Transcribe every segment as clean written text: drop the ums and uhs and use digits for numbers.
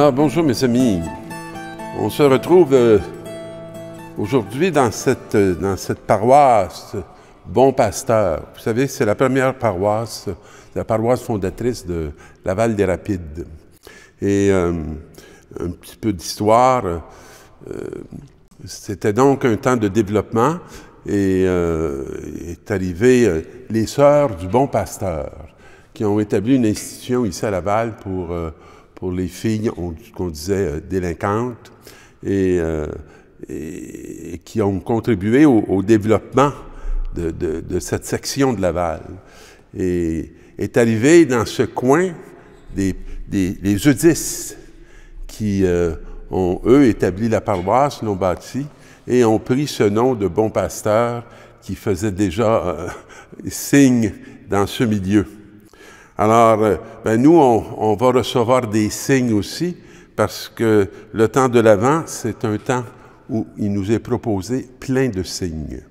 Alors, bonjour mes amis. On se retrouve aujourd'hui dans cette paroisse Bon Pasteur. Vous savez, c'est la première paroisse, la paroisse fondatrice de Laval-des-Rapides. Et un petit peu d'histoire, c'était donc un temps de développement et est arrivé les Sœurs du Bon Pasteur qui ont établi une institution ici à Laval pour les filles qu'on disait délinquantes et qui ont contribué au développement de cette section de Laval. Et est arrivé dans ce coin les Eudisses qui ont, eux, établi la paroisse, l'ont bâti et ont pris ce nom de Bon Pasteur qui faisait déjà signe dans ce milieu. Alors, nous, on va recevoir des signes aussi, parce que le temps de l'Avent, c'est un temps où il nous est proposé plein de signes.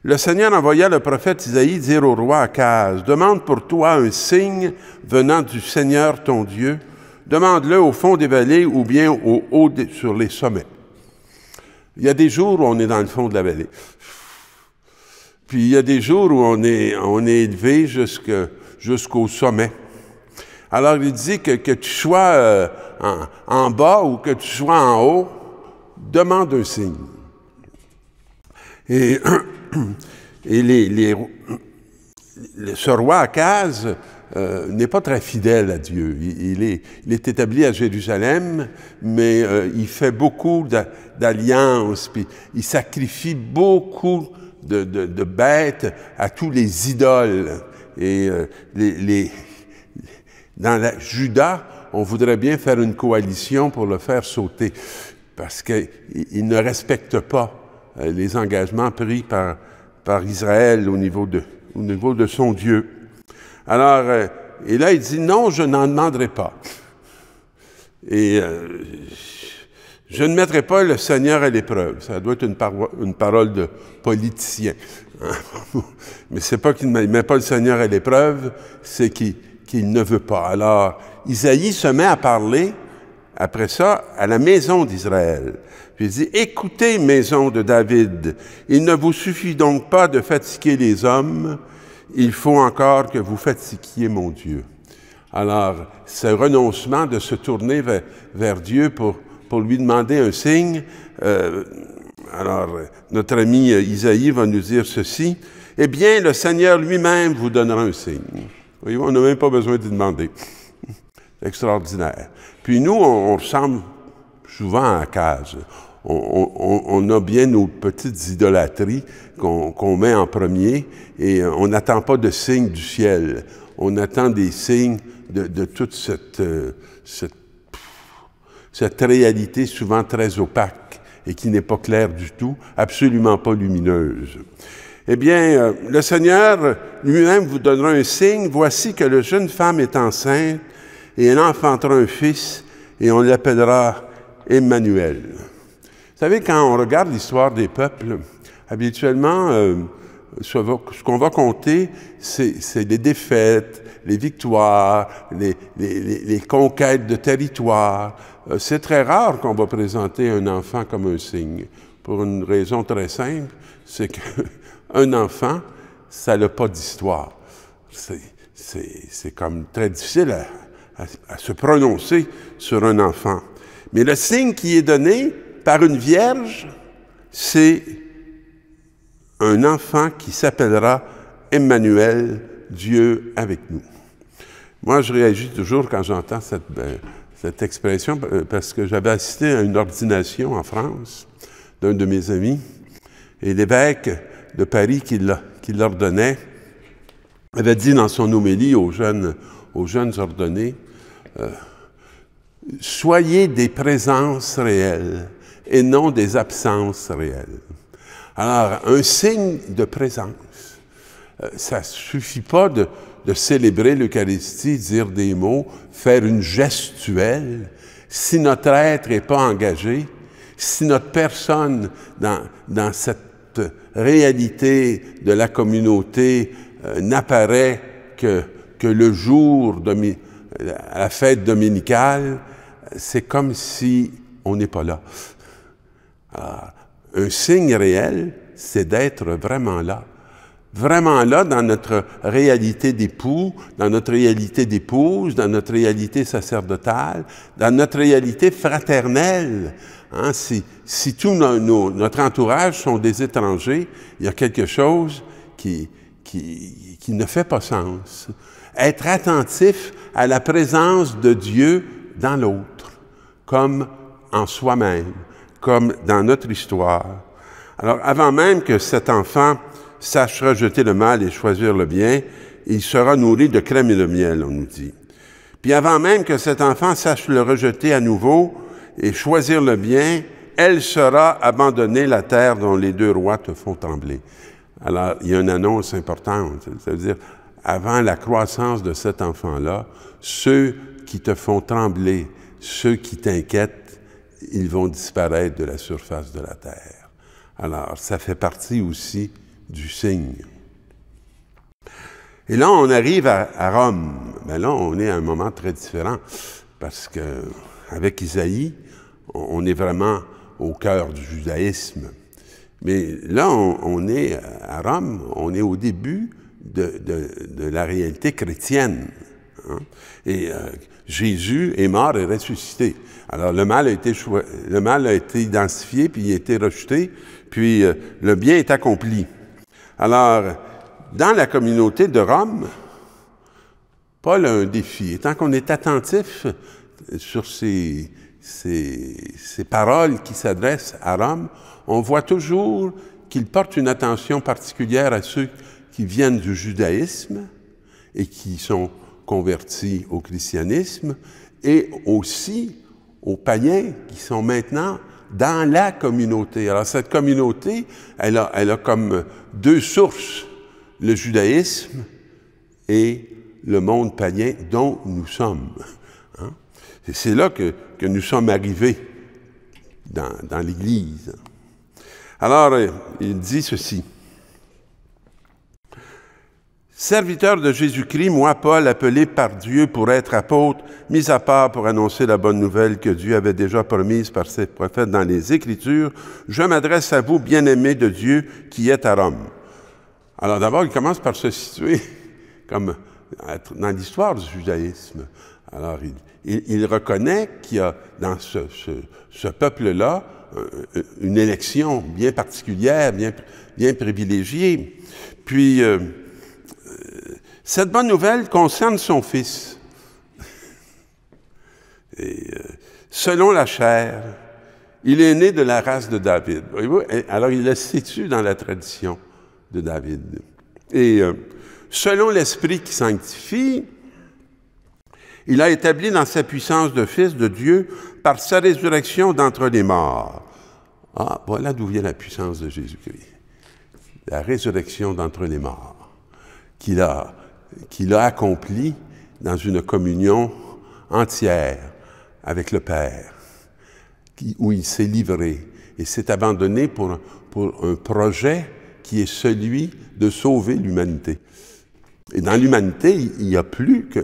Le Seigneur envoya le prophète Isaïe dire au roi Akaz, « Demande pour toi un signe venant du Seigneur ton Dieu, demande-le au fond des vallées ou bien au haut sur les sommets. » Il y a des jours où on est dans le fond de la vallée. Puis il y a des jours où on est élevé jusqu'au sommet. Alors, il dit que tu sois en bas ou que tu sois en haut, demande un signe. Et ce roi Akaz n'est pas très fidèle à Dieu. Il est établi à Jérusalem, mais il fait beaucoup d'alliances, puis il sacrifie beaucoup de bêtes à tous les idoles. Et dans Juda, on voudrait bien faire une coalition pour le faire sauter, parce qu'il ne respecte pas les engagements pris par Israël au niveau de son Dieu. Alors, et là, il dit, non, je n'en demanderai pas. Et je ne mettrai pas le Seigneur à l'épreuve. Ça doit être une parole de politicien. Mais c'est pas qu'il ne met pas le Seigneur à l'épreuve, c'est qu'il ne veut pas. Alors, Isaïe se met à parler, après ça, à la maison d'Israël. Puis il dit, « Écoutez, maison de David, il ne vous suffit donc pas de fatiguer les hommes, il faut encore que vous fatiguiez mon Dieu. » Alors, ce renoncement de se tourner vers Dieu pour lui demander un signe, alors, notre ami Isaïe va nous dire ceci, « Eh bien, le Seigneur lui-même vous donnera un signe. » Voyez, on n'a même pas besoin de demander. Extraordinaire. Puis nous, on ressemble souvent à Akaz. On a bien nos petites idolâtries qu'on met en premier et on n'attend pas de signes du ciel. On attend des signes de toute cette réalité souvent très opaque et qui n'est pas claire du tout, absolument pas lumineuse. Eh bien, le Seigneur lui-même vous donnera un signe. Voici que la jeune femme est enceinte et elle enfantera un fils et on l'appellera Emmanuel. Vous savez, quand on regarde l'histoire des peuples, habituellement, ce qu'on va compter, c'est les défaites, les victoires, les conquêtes de territoire. C'est très rare qu'on va présenter un enfant comme un signe, pour une raison très simple, c'est qu'un enfant, ça n'a pas d'histoire. C'est comme très difficile à se prononcer sur un enfant. Mais le signe qui est donné par une vierge, c'est un enfant qui s'appellera Emmanuel, Dieu avec nous. Moi, je réagis toujours quand j'entends cette expression, parce que j'avais assisté à une ordination en France d'un de mes amis, et l'évêque de Paris qui l'ordonnait avait dit dans son homélie aux jeunes ordonnés, « Soyez des présences réelles et non des absences réelles. » Alors, un signe de présence, ça ne suffit pas de célébrer l'Eucharistie, dire des mots, faire une gestuelle. Si notre être n'est pas engagé, si notre personne dans cette réalité de la communauté n'apparaît que le jour, à la fête dominicale, c'est comme si on n'est pas là. Alors, un signe réel, c'est d'être vraiment là. Vraiment là dans notre réalité d'époux, dans notre réalité d'épouse, dans notre réalité sacerdotale, dans notre réalité fraternelle. Hein, si tout notre entourage sont des étrangers, il y a quelque chose qui ne fait pas sens. Être attentif à la présence de Dieu dans l'autre, comme en soi-même, comme dans notre histoire. Alors, avant même que cet enfant sache rejeter le mal et choisir le bien, il sera nourri de crème et de miel, on nous dit. Puis avant même que cet enfant sache le rejeter à nouveau et choisir le bien, elle sera abandonnée, la terre dont les deux rois te font trembler. Alors, il y a une annonce importante, c'est-à-dire, avant la croissance de cet enfant-là, ceux qui te font trembler, ceux qui t'inquiètent, ils vont disparaître de la surface de la terre. Alors, ça fait partie aussi du signe. Et là, on arrive à Rome. Mais là, on est à un moment très différent, parce qu'avec Isaïe, on est vraiment au cœur du judaïsme. Mais là, on est à Rome, on est au début de la réalité chrétienne. Hein? Et Jésus est mort et ressuscité. Alors, le mal a été identifié, puis il a été rejeté, puis le bien est accompli. Alors, dans la communauté de Rome, Paul a un défi. Et tant qu'on est attentif sur ces paroles qui s'adressent à Rome, on voit toujours qu'il porte une attention particulière à ceux qui viennent du judaïsme et qui sont convertis au christianisme, et aussi aux païens qui sont maintenant dans la communauté. Alors, cette communauté, elle a comme deux sources, le judaïsme et le monde païen dont nous sommes. Hein? Et c'est là que nous sommes arrivés dans l'Église. Alors, il dit ceci. Serviteur de Jésus-Christ, moi, Paul, appelé par Dieu pour être apôtre, mis à part pour annoncer la bonne nouvelle que Dieu avait déjà promise par ses prophètes dans les Écritures, je m'adresse à vous, bien-aimés de Dieu, qui êtes à Rome. Alors d'abord, il commence par se situer comme dans l'histoire du judaïsme. Alors, il reconnaît qu'il y a dans ce peuple-là une élection bien particulière, bien privilégiée. Puis, cette bonne nouvelle concerne son fils. Et, selon la chair, il est né de la race de David. Voyez-vous? Alors, il le situe dans la tradition de David. Et selon l'Esprit qui sanctifie, il a établi dans sa puissance de Fils de Dieu par sa résurrection d'entre les morts. Ah, voilà d'où vient la puissance de Jésus-Christ. La résurrection d'entre les morts, qu'il a accompli dans une communion entière avec le Père, où il s'est livré et s'est abandonné pour un projet qui est celui de sauver l'humanité. Et dans l'humanité, il n'y a plus que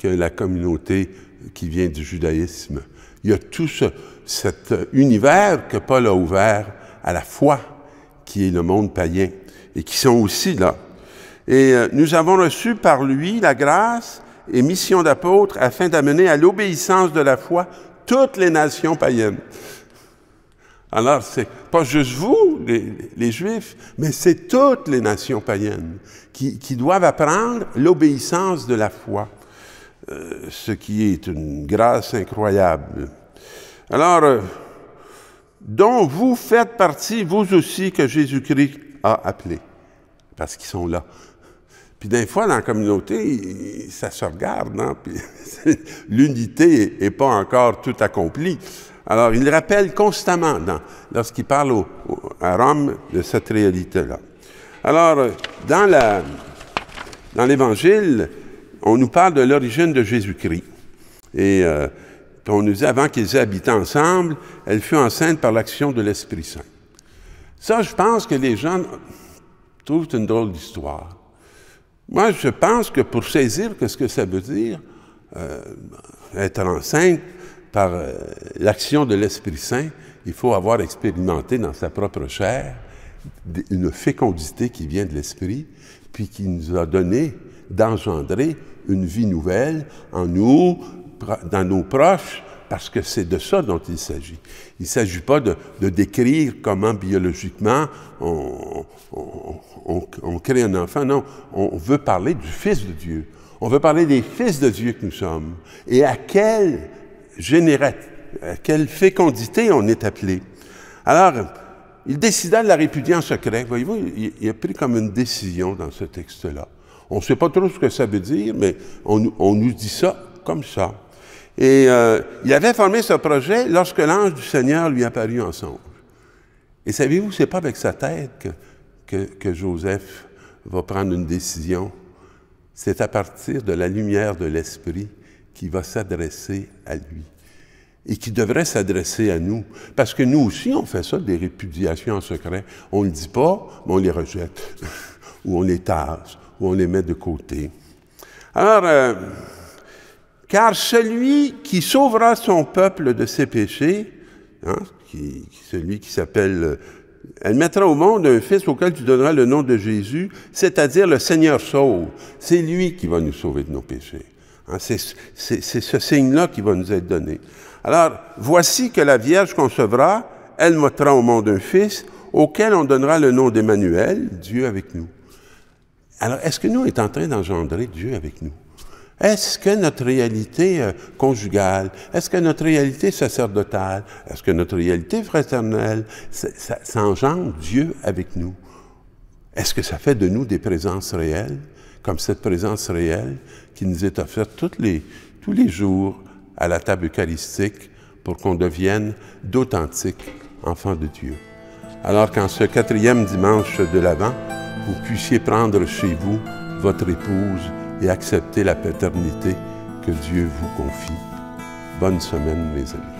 la communauté qui vient du judaïsme. Il y a tout cet univers que Paul a ouvert à la foi, qui est le monde païen, et qui sont aussi là. Et nous avons reçu par lui la grâce et mission d'apôtre afin d'amener à l'obéissance de la foi toutes les nations païennes. Alors, c'est pas juste vous, les Juifs, mais c'est toutes les nations païennes qui doivent apprendre l'obéissance de la foi, ce qui est une grâce incroyable. Alors, dont vous faites partie, vous aussi, que Jésus-Christ a appelé, parce qu'ils sont là. Puis des fois, dans la communauté, ça se regarde, hein? Puis l'unité n'est pas encore tout accomplie. Alors, il rappelle constamment, lorsqu'il parle à Rome, de cette réalité-là. Alors, dans l'Évangile, on nous parle de l'origine de Jésus-Christ. Et on nous dit, avant qu'ils aient habité ensemble, elle fut enceinte par l'action de l'Esprit Saint. Ça, je pense que les gens trouvent une drôle d'histoire. Moi, je pense que pour saisir ce que ça veut dire, être enceinte, par l'action de l'Esprit Saint, il faut avoir expérimenté dans sa propre chair une fécondité qui vient de l'Esprit, puis qui nous a donné d'engendrer une vie nouvelle en nous, dans nos proches, parce que c'est de ça dont il s'agit. Il ne s'agit pas de décrire comment biologiquement on crée un enfant, non. On veut parler du Fils de Dieu. On veut parler des fils de Dieu que nous sommes. Et à quelle fécondité on est appelé. Alors, il décida de la répudier en secret. Voyez-vous, il a pris comme une décision dans ce texte-là. On ne sait pas trop ce que ça veut dire, mais on nous dit ça comme ça. Et il avait formé ce projet lorsque l'ange du Seigneur lui apparut en songe. Et savez-vous, ce n'est pas avec sa tête que Joseph va prendre une décision. C'est à partir de la lumière de l'Esprit qui va s'adresser à lui et qui devrait s'adresser à nous. Parce que nous aussi, on fait ça, des répudiations en secret. On ne le dit pas, mais on les rejette, ou on les tasse, ou on les met de côté. Alors, car celui qui sauvera son peuple de ses péchés, hein, celui qui s'appelle... Elle mettra au monde un fils auquel tu donneras le nom de Jésus, c'est-à-dire le Seigneur sauve. C'est lui qui va nous sauver de nos péchés. Hein, c'est ce signe-là qui va nous être donné. Alors, voici que la Vierge concevra, elle mettra au monde un fils auquel on donnera le nom d'Emmanuel, Dieu avec nous. Alors, est-ce que nous, on est en train d'engendrer Dieu avec nous? Est-ce que notre réalité conjugale, est-ce que notre réalité sacerdotale, est-ce que notre réalité fraternelle, ça engendre Dieu avec nous? Est-ce que ça fait de nous des présences réelles, comme cette présence réelle qui nous est offerte tous les jours à la table eucharistique pour qu'on devienne d'authentiques enfants de Dieu? Alors qu'en ce 4e dimanche de l'Avent, vous puissiez prendre chez vous votre épouse et accepter la paternité que Dieu vous confie. Bonne semaine, mes amis.